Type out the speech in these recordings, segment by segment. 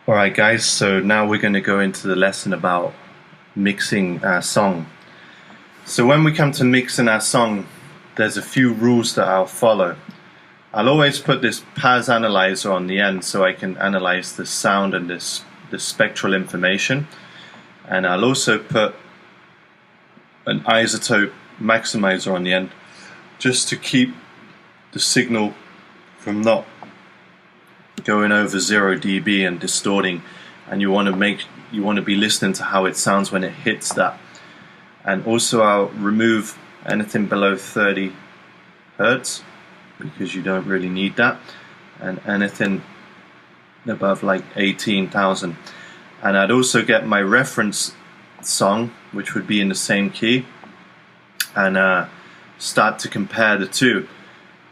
Alright guys, so now we're going to go into the lesson about mixing our song. So when we come to mixing our song, there's a few rules that I'll follow. I'll always put this Paz analyzer on the end so I can analyze the sound and the spectral information. And I'll also put an isotope maximizer on the end just to keep the signal from not going over 0 dB and distorting, and you want to be listening to how it sounds when it hits that. And also I'll remove anything below 30 Hertz because you don't really need that, and anything above like 18,000. And I'd also get my reference song, which would be in the same key, and start to compare the two.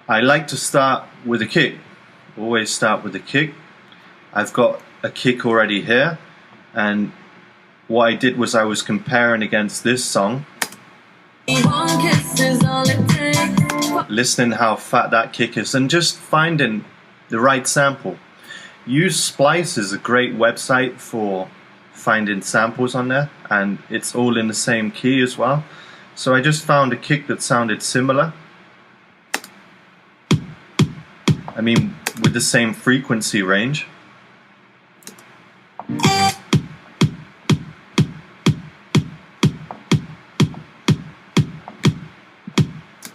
I like to start with a kick. Always start with a kick. I've got a kick already here, and what I did was I was comparing against this song, listening how fat that kick is and just finding the right sample. Use Splice is a great website for finding samples on there, and it's all in the same key as well. So I just found a kick that sounded similar. I mean, with the same frequency range.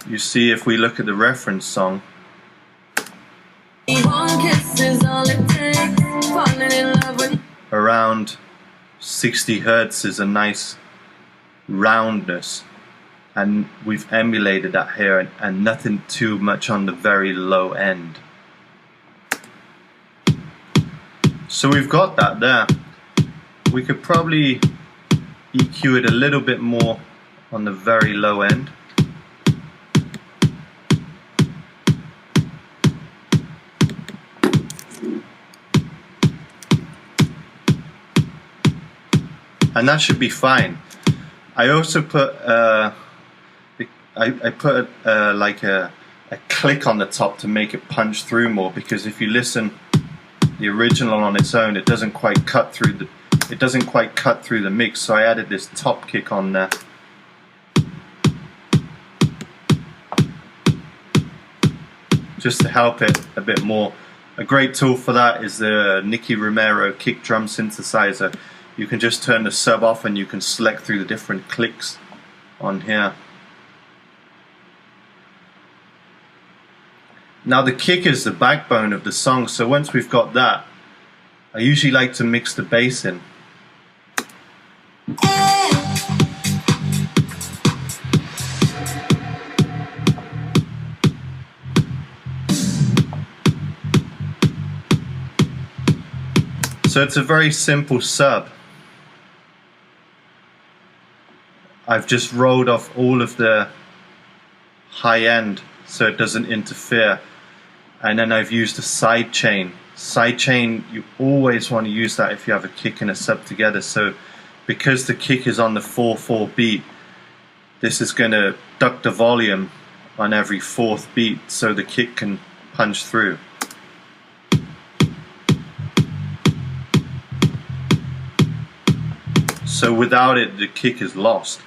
You see, if we look at the reference song, around 60 Hertz is a nice roundness, and we've emulated that here, and nothing too much on the very low end. So we've got that there. We could probably EQ it a little bit more on the very low end. And that should be fine. I also put I put like a click on the top to make it punch through more, because if you listen the original on its own, it doesn't quite cut through the mix. So I added this top kick on there. Just to help it a bit more. A great tool for that is the Nicky Romero kick drum synthesizer. You can just turn the sub off and you can select through the different clicks on here. Now the kick is the backbone of the song, so once we've got that, I usually like to mix the bass in. So it's a very simple sub. I've just rolled off all of the high end so it doesn't interfere. And then I've used a sidechain. Sidechain, you always want to use that if you have a kick and a sub together. So because the kick is on the 4/4 beat, this is going to duck the volume on every 4th beat so the kick can punch through. So without it, the kick is lost.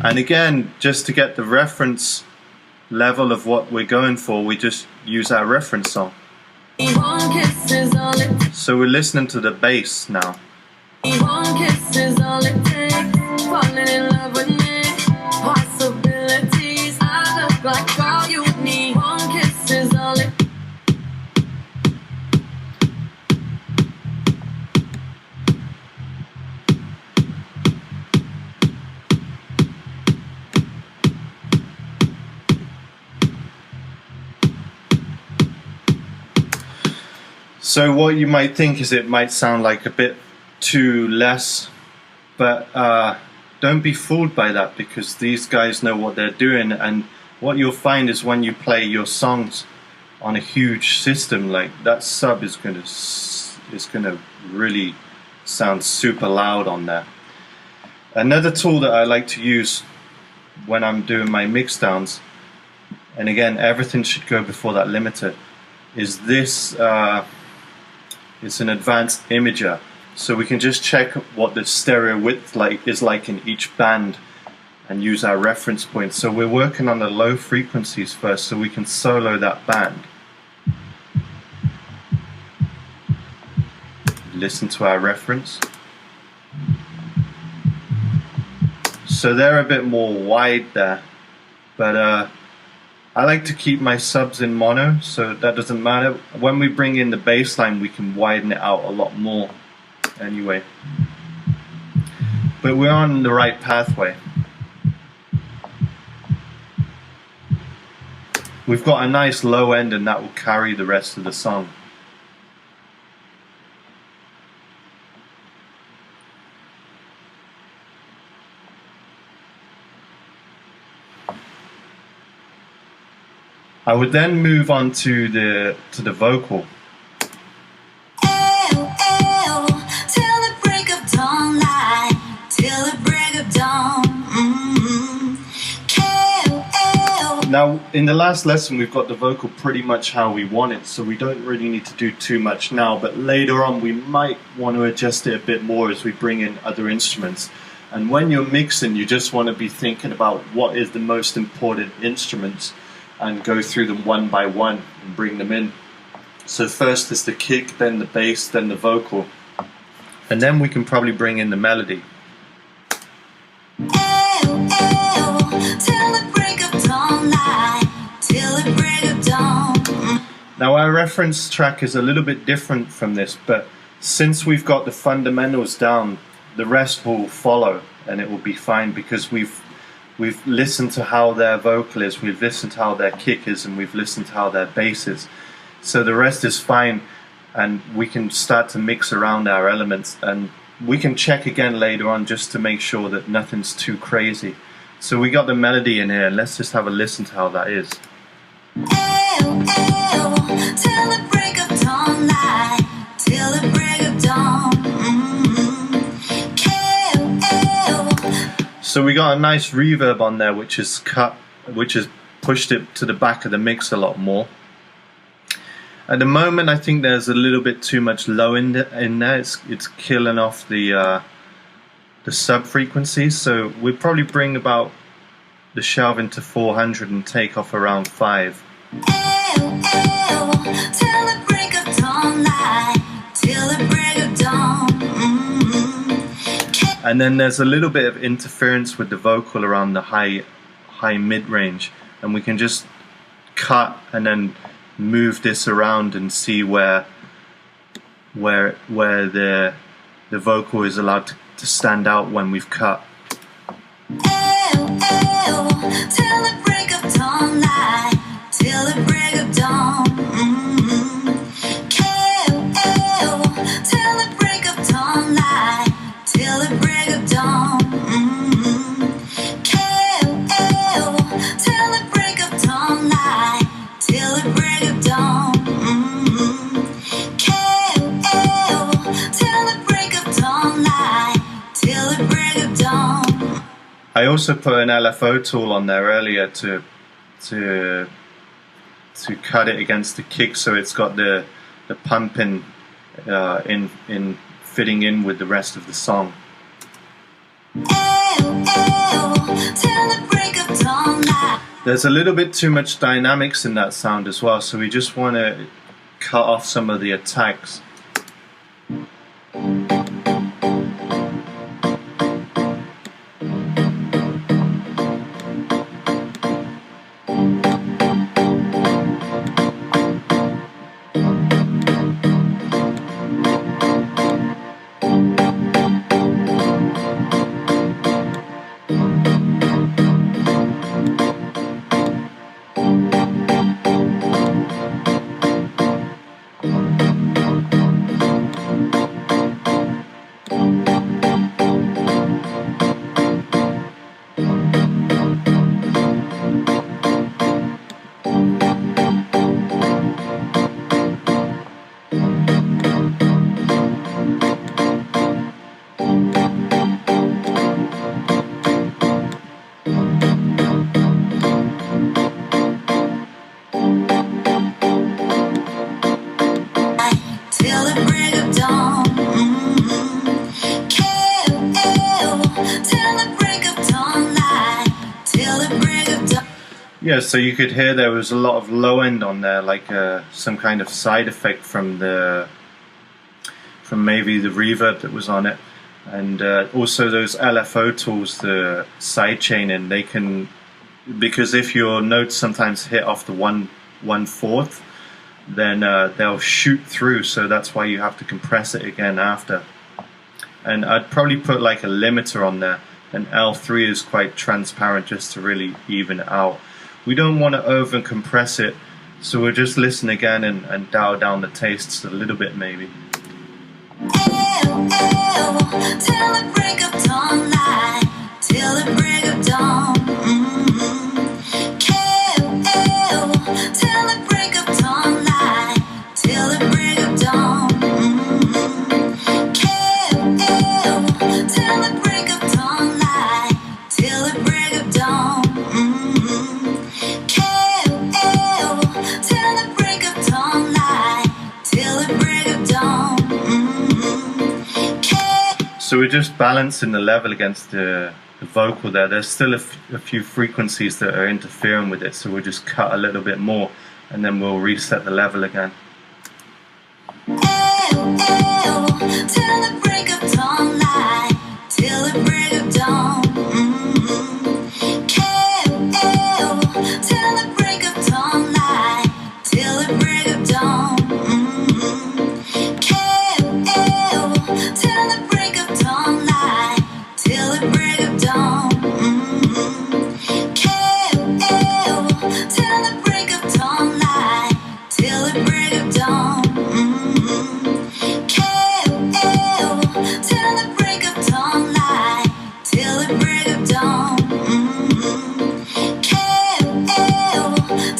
And again, just to get the reference level of what we're going for, we just use our reference song. So we're listening to the bass now. So what you might think is it might sound like a bit too less, but don't be fooled by that, because these guys know what they're doing. And what you'll find is when you play your songs on a huge system, like that sub is gonna really sound super loud on there. Another tool that I like to use when I'm doing my mix downs and again everything should go before that limiter, is this it's an advanced imager, so we can just check what the stereo width is like in each band and use our reference point. So we're working on the low frequencies first so we can solo that band. Listen to our reference. So they're a bit more wide there, but I like to keep my subs in mono, so that doesn't matter. When we bring in the bass line, we can widen it out a lot more anyway. But we're on the right pathway. We've got a nice low end, and that will carry the rest of the song. I would then move on to the vocal. Till the break of dawn, till the break of dawn. Now, in the last lesson, we've got the vocal pretty much how we want it, so we don't really need to do too much now, but later on we might want to adjust it a bit more as we bring in other instruments. And when you're mixing, you just want to be thinking about what is the most important instruments and go through them one by one and bring them in. So first is the kick, then the bass, then the vocal, and then we can probably bring in the melody. Now our reference track is a little bit different from this, but since we've got the fundamentals down, the rest will follow and it will be fine, because we've listened to how their vocal is, we've listened to how their kick is, and we've listened to how their bass is. So the rest is fine, and we can start to mix around our elements, and we can check again later on just to make sure that nothing's too crazy. So we got the melody in here, and let's just have a listen to how that is. Till the break of dawn, till the break of dawn. So we got a nice reverb on there, which is pushed it to the back of the mix a lot more. At the moment, I think there's a little bit too much low in there. It's killing off the sub frequencies. So we'll probably bring about the shelving to 400 and take off around 5. Till the break of dawn, till the break of dawn. And then there's a little bit of interference with the vocal around the high mid-range, and we can just cut and then move this around and see where the vocal is allowed to stand out when we've cut. Till the break of dawn, till the break of dawn. Till the break of dawn, till the break of dawn. Till the break of dawn, till the break of dawn. Till the break of dawn, till the break of dawn. I also put an LFO tool on there earlier to cut it against the kick, so it's got the pumping in fitting in with the rest of the song. There's a little bit too much dynamics in that sound as well, so we just want to cut off some of the attacks. Yeah, so you could hear there was a lot of low end on there, like some kind of side effect from maybe the reverb that was on it, and also those LFO tools, the sidechain, and they can, because if your notes sometimes hit off the 1/4, then they'll shoot through. So that's why you have to compress it again after. And I'd probably put like a limiter on there. And L3 is quite transparent just to really even it out. We don't want to over compress it, so we'll just listen again and dial down the tastes a little bit maybe. Till the break of dawn, light, till the break of dawn. Till the break of dawn, light, till the break of dawn. Till the break of dawn, light, till the break of dawn. Till the break of dawn, light, till the break of dawn. So we're just balancing the level against the vocal there. There's still a few frequencies that are interfering with it, so we'll just cut a little bit more and then we'll reset the level again. Till the break of dawn, light, till the break of dawn. Till the break of dawn, light, till the break of dawn. Till the break of dawn, light, till the break of dawn. Till the break of dawn, light, till the break of dawn. Till the break of dawn, light, till the break of dawn.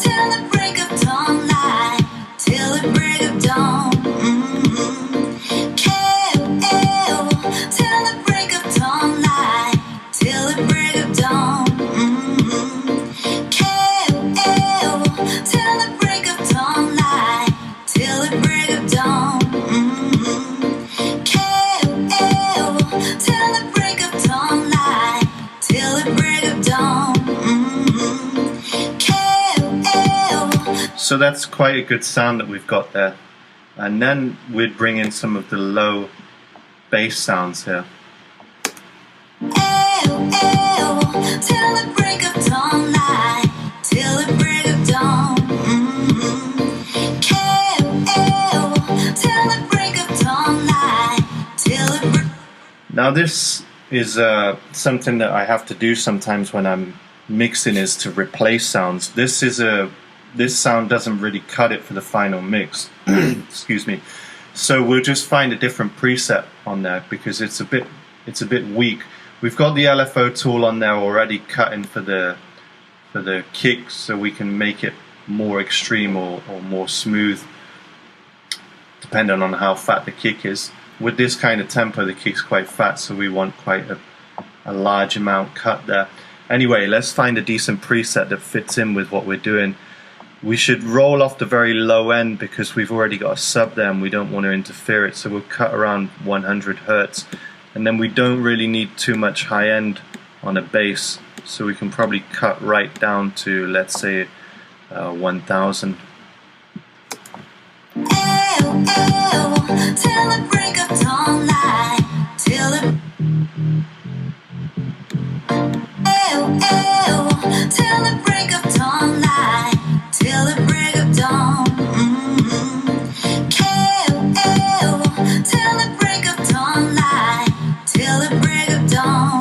Till the break of dawn, light, till the break of dawn. Till the break of dawn, light, till the break of dawn. Till the break of dawn, light, till the break of dawn. Till the break of dawn, light, till the break of dawn. So that's quite a good sound that we've got there. And then we'd bring in some of the low bass sounds here. Till the break of dawn, light, till the break of dawn. Till the break of dawn, light, till the break. Now this is something that I have to do sometimes when I'm mixing, is to replace sounds. This sound doesn't really cut it for the final mix. Excuse me. So we'll just find a different preset on there because it's a bit weak. We've got the LFO tool on there already cutting for the kick, so we can make it more extreme or more smooth depending on how fat the kick is. With this kind of tempo, the kick's quite fat, so we want quite a large amount cut there. Anyway, let's find a decent preset that fits in with what we're doing. We should roll off the very low end because we've already got a sub there and we don't want to interfere it, so we'll cut around 100 Hertz. And then we don't really need too much high end on a bass, so we can probably cut right down to, let's say, 1000. Till the break of dawn, light, till the till the break of dawn, light, till the break of dawn. Till the break of dawn, light, till the break of dawn.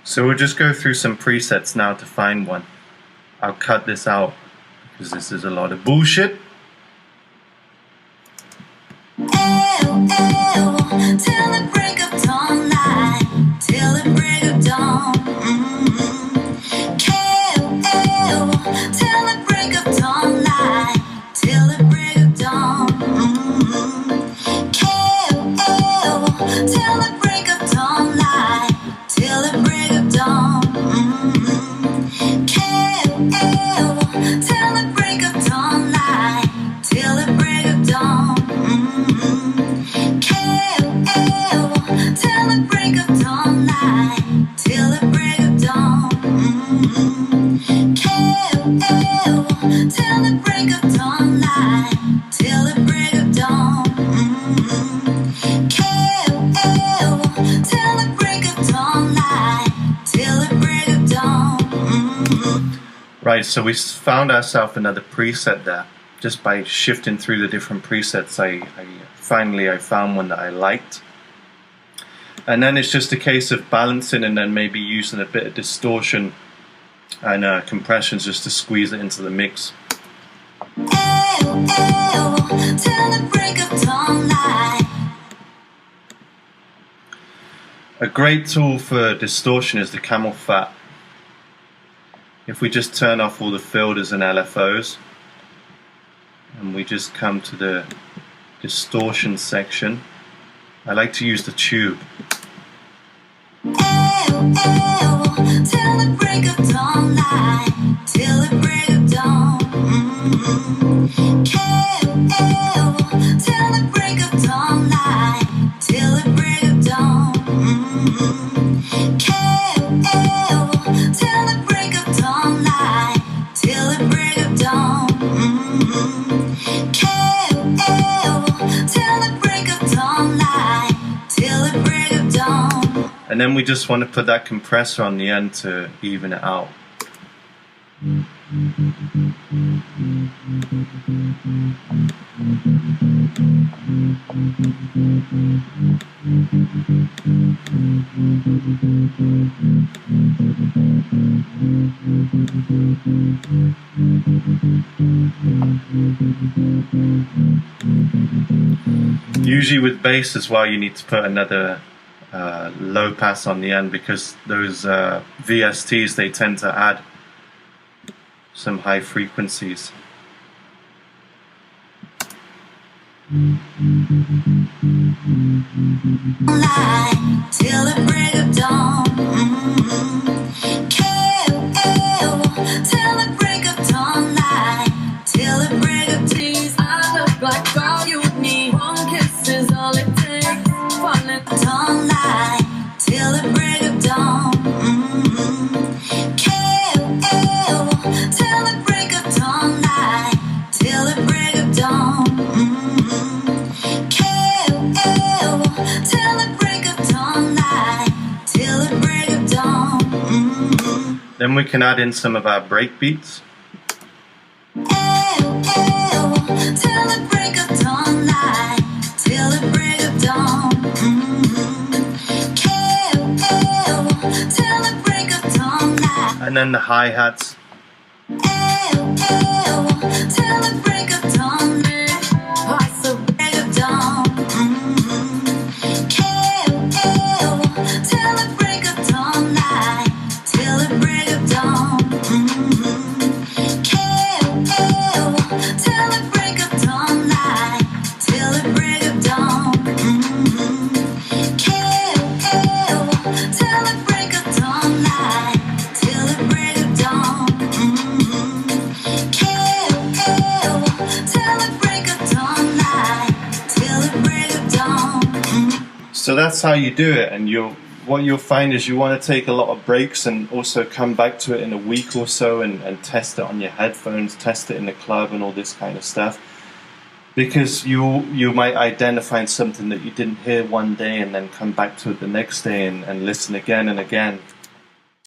So we'll just go through some presets now to find one. I'll cut this out because this is a lot of bullshit. Till the break of dawn, light, till the break of dawn. Till the break of dawn, light, till the break of dawn. Till the break of dawn, light, till the break of dawn. Till the break of dawn, light, till the break of dawn. Right, so we found ourselves another preset there. Just by shifting through the different presets, I finally found one that I liked. And then it's just a case of balancing and then maybe using a bit of distortion and compressions just to squeeze it into the mix. Till the break of dawn light. A great tool for distortion is the Camel Fat. If we just turn off all the filters and LFOs and we just come to the distortion section, I like to use the tube. Till the break of dawn light. Till the break of dawn. Till the break of dawn light. Till the break of dawn. Till the break of dawn light. Till the break of dawn. Till the break of dawn light. Till the break of dawn. And then we just want to put that compressor on the end to even it out. Usually with bass as well, you need to put another low pass on the end, because those VSTs, they tend to add some high frequencies. Light till the break of dawn. Till the break of dawn light. Till the break of days. I look like all you need. One kiss is all it takes. Falling dawn light. Till the break of dawn. Till the break of dawn light. Till the break of dawn. Till the break of dawn light. Till the break of dawn. Then we can add in some of our break beats. Till the break of dawn light. Till the break of dawn. Till the break of dawn light. And then the hi-hats. Till the break of dawn. Past the break of dawn. Till the break of dawn light. Till the break of dawn. Till the break of dawn light. Till the break of dawn. Till the break of dawn light. Till the break of dawn. Till the break of dawn light. Till the break of dawn. So that's how you do it, and what you'll find is you want to take a lot of breaks and also come back to it in a week or so and test it on your headphones, test it in the club and all this kind of stuff, because you might identify something that you didn't hear one day and then come back to it the next day and listen again and again.